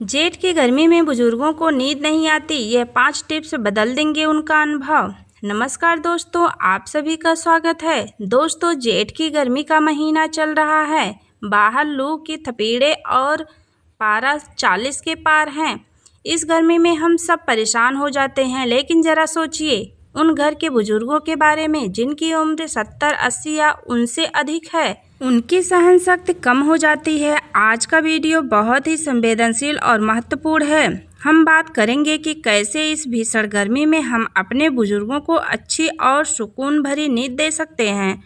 जेठ की गर्मी में बुजुर्गों को नींद नहीं आती, यह 5 टिप्स बदल देंगे उनका अनुभव। नमस्कार दोस्तों, आप सभी का स्वागत है। दोस्तों, जेठ की गर्मी का महीना चल रहा है। बाहर लू की थपेड़े और पारा 40 के पार हैं। इस गर्मी में हम सब परेशान हो जाते हैं, लेकिन ज़रा सोचिए उन घर के बुजुर्गों के बारे में जिनकी उम्र 70, 80 या उनसे अधिक है। उनकी सहन शक्ति कम हो जाती है। आज का वीडियो बहुत ही संवेदनशील और महत्वपूर्ण है। हम बात करेंगे कि कैसे इस भीषण गर्मी में हम अपने बुजुर्गों को अच्छी और सुकून भरी नींद दे सकते हैं।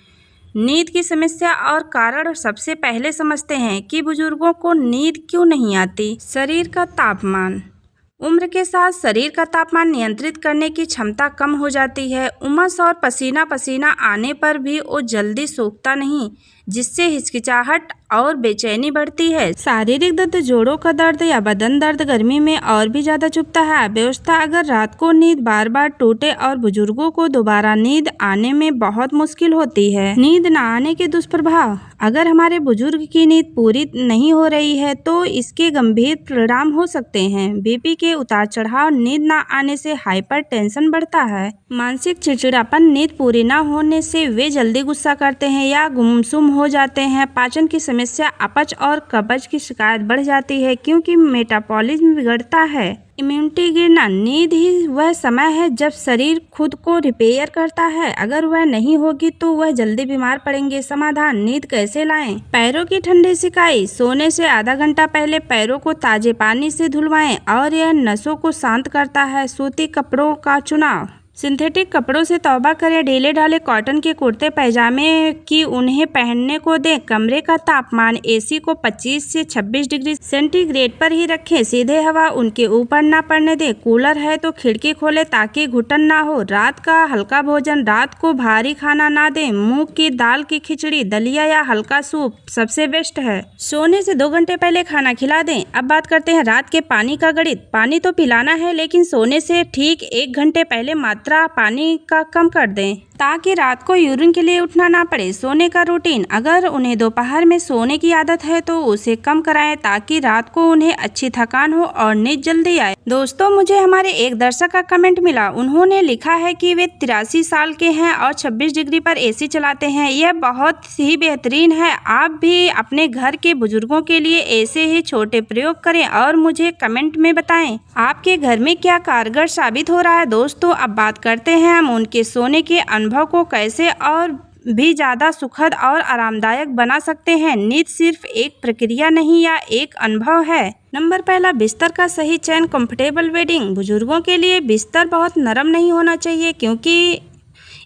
नींद की समस्या और कारण सबसे पहले समझते हैं कि बुजुर्गों को नींद क्यों नहीं आती। शरीर का तापमान। उम्र के साथ शरीर का तापमान नियंत्रित करने की क्षमता कम हो जाती है। उमस और पसीना पसीना आने पर भी वो जल्दी सूखता नहीं, जिससे हिचकिचाहट और बेचैनी बढ़ती है। शारीरिक दर्द, जोड़ों का दर्द या बदन दर्द गर्मी में और भी ज़्यादा चुभता है। अव्यवस्था। अगर रात को नींद बार बार टूटे और बुजुर्गों को दोबारा नींद आने में बहुत मुश्किल होती है। नींद न आने के दुष्प्रभाव। अगर हमारे बुजुर्ग की नींद पूरी नहीं हो रही है तो इसके गंभीर परिणाम हो सकते हैं। बीपी के उतार चढ़ाव। नींद न आने से हाइपर टेंशन बढ़ता है। मानसिक चिड़चिड़ापन। नींद पूरी न होने से वे जल्दी गुस्सा करते हैं या गुमसुम हो जाते हैं। पाचन की समस्या। अपच और कब्ज की शिकायत बढ़ जाती है क्योंकि मेटाबॉलिज्म बिगड़ता है। इम्यूनिटी गिरना। नींद ही वह समय है जब शरीर खुद को रिपेयर करता है। अगर वह नहीं होगी तो वह जल्दी बीमार पड़ेंगे। समाधान। नींद कैसे लाएं? पैरों की ठंडी सिकाई। सोने से आधा घंटा पहले पैरों को ताजे पानी से धुलवाएं और यह नसों को शांत करता है। सूती कपड़ों का चुनाव। सिंथेटिक कपड़ों से तौबा करें। ढीले ढाले कॉटन के कुर्ते पैजामे की उन्हें पहनने को दें। कमरे का तापमान। एसी को 25 से 26 डिग्री सेंटीग्रेड पर ही रखें। सीधे हवा उनके ऊपर ना पड़ने दें। कूलर है तो खिड़की खोलें ताकि घुटन ना हो। रात का हल्का भोजन। रात को भारी खाना ना दें। मूंग की दाल की खिचड़ी, दलिया या हल्का सूप सबसे बेस्ट है। सोने से 2 घंटे पहले खाना खिला दें। अब बात करते हैं रात के पानी का गणित। पानी तो पिलाना है, लेकिन सोने से ठीक 1 घंटे पहले मात्रा पानी का कम कर दें ताकि रात को यूरिन के लिए उठना ना पड़े। सोने का रूटीन। अगर उन्हें दोपहर में सोने की आदत है तो उसे कम कराएं ताकि रात को उन्हें अच्छी थकान हो और नींद जल्दी आए। दोस्तों, मुझे हमारे एक दर्शक का कमेंट मिला। उन्होंने लिखा है कि वे 83 साल के हैं और 26 डिग्री पर एसी चलाते हैं। यह बहुत ही बेहतरीन है। आप भी अपने घर के बुजुर्गों के लिए ऐसे ही छोटे प्रयोग करें और मुझे कमेंट में बताएं आपके घर में क्या कारगर साबित हो रहा है। दोस्तों, अब बात करते हैं हम उनके सोने के अनुभव को कैसे और भी ज़्यादा सुखद और आरामदायक बना सकते हैं। नींद सिर्फ एक प्रक्रिया नहीं या एक अनुभव है। नंबर पहला, बिस्तर का सही चयन। Comfortable bedding. बुजुर्गों के लिए बिस्तर बहुत नरम नहीं होना चाहिए क्योंकि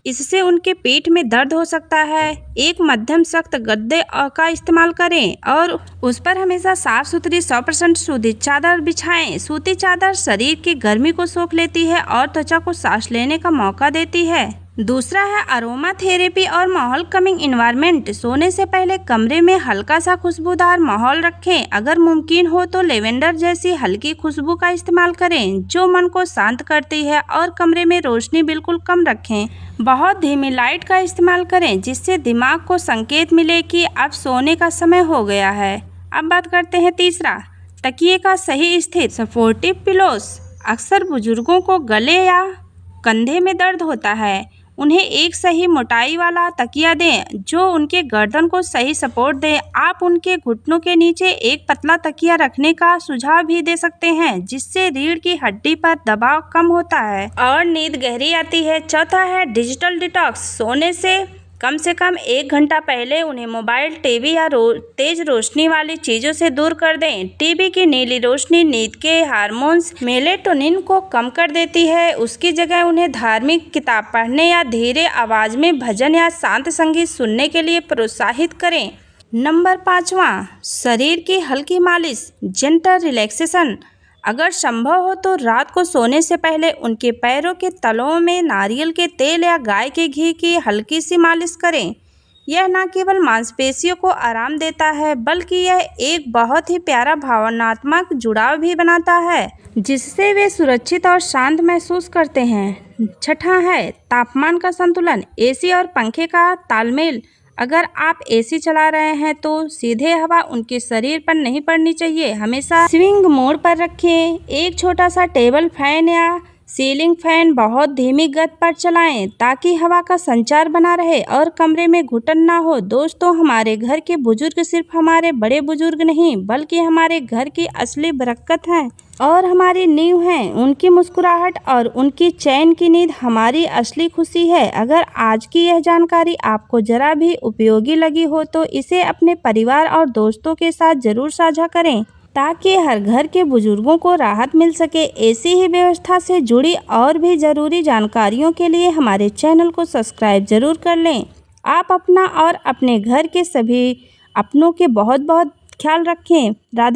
इससे उनके पीठ में दर्द हो सकता है। एक मध्यम सख्त गद्दे का इस्तेमाल करें और उस पर हमेशा साफ सुथरी 100% सूती चादर बिछाएं। सूती चादर शरीर की गर्मी को सोख लेती है और त्वचा को सांस लेने का मौका देती है। दूसरा है अरोमा थेरेपी और माहौल कमिंग इन्वायरमेंट। सोने से पहले कमरे में हल्का सा खुशबूदार माहौल रखें। अगर मुमकिन हो तो लेवेंडर जैसी हल्की खुशबू का इस्तेमाल करें जो मन को शांत करती है। और कमरे में रोशनी बिल्कुल कम रखें। बहुत धीमी लाइट का इस्तेमाल करें जिससे दिमाग को संकेत मिले कि अब सोने का समय हो गया है। अब बात करते हैं तीसरा, तकिए का सही स्थिति। Supportive pillows. अक्सर बुजुर्गों को गले या कंधे में दर्द होता है। उन्हें एक सही मोटाई वाला तकिया दें जो उनके गर्दन को सही सपोर्ट दे। आप उनके घुटनों के नीचे एक पतला तकिया रखने का सुझाव भी दे सकते हैं जिससे रीढ़ की हड्डी पर दबाव कम होता है और नींद गहरी आती है। चौथा है डिजिटल डिटॉक्स। सोने से कम 1 घंटा पहले उन्हें मोबाइल, टीवी या तेज रोशनी वाली चीज़ों से दूर कर दें। टीवी की नीली रोशनी नींद के हार्मोन्स मेलेटोनिन को कम कर देती है। उसकी जगह उन्हें धार्मिक किताब पढ़ने या धीरे आवाज़ में भजन या शांत संगीत सुनने के लिए प्रोत्साहित करें। नंबर 5वां, शरीर की हल्की मालिश, जेंटल रिलैक्सेशन। अगर संभव हो तो रात को सोने से पहले उनके पैरों के तलों में नारियल के तेल या गाय के घी की हल्की सी मालिश करें। यह न केवल मांसपेशियों को आराम देता है बल्कि यह एक बहुत ही प्यारा भावनात्मक जुड़ाव भी बनाता है जिससे वे सुरक्षित और शांत महसूस करते हैं। छठा है तापमान का संतुलन। एसी और पंखे का तालमेल। अगर आप एसी चला रहे हैं तो सीधे हवा उनके शरीर पर नहीं पड़नी चाहिए। हमेशा स्विंग मोड पर रखें। एक छोटा सा टेबल फैन या सीलिंग फैन बहुत धीमी गति पर चलाएं ताकि हवा का संचार बना रहे और कमरे में घुटन ना हो। दोस्तों, हमारे घर के बुजुर्ग सिर्फ हमारे बड़े बुजुर्ग नहीं बल्कि हमारे घर की असली बरकत हैं और हमारी नींव हैं। उनकी मुस्कुराहट और उनकी चैन की नींद हमारी असली खुशी है। अगर आज की यह जानकारी आपको जरा भी उपयोगी लगी हो तो इसे अपने परिवार और दोस्तों के साथ जरूर साझा करें ताकि हर घर के बुजुर्गों को राहत मिल सके। ऐसी ही व्यवस्था से जुड़ी और भी ज़रूरी जानकारियों के लिए हमारे चैनल को सब्सक्राइब जरूर कर लें। आप अपना और अपने घर के सभी अपनों के बहुत बहुत ख्याल रखें। राधे।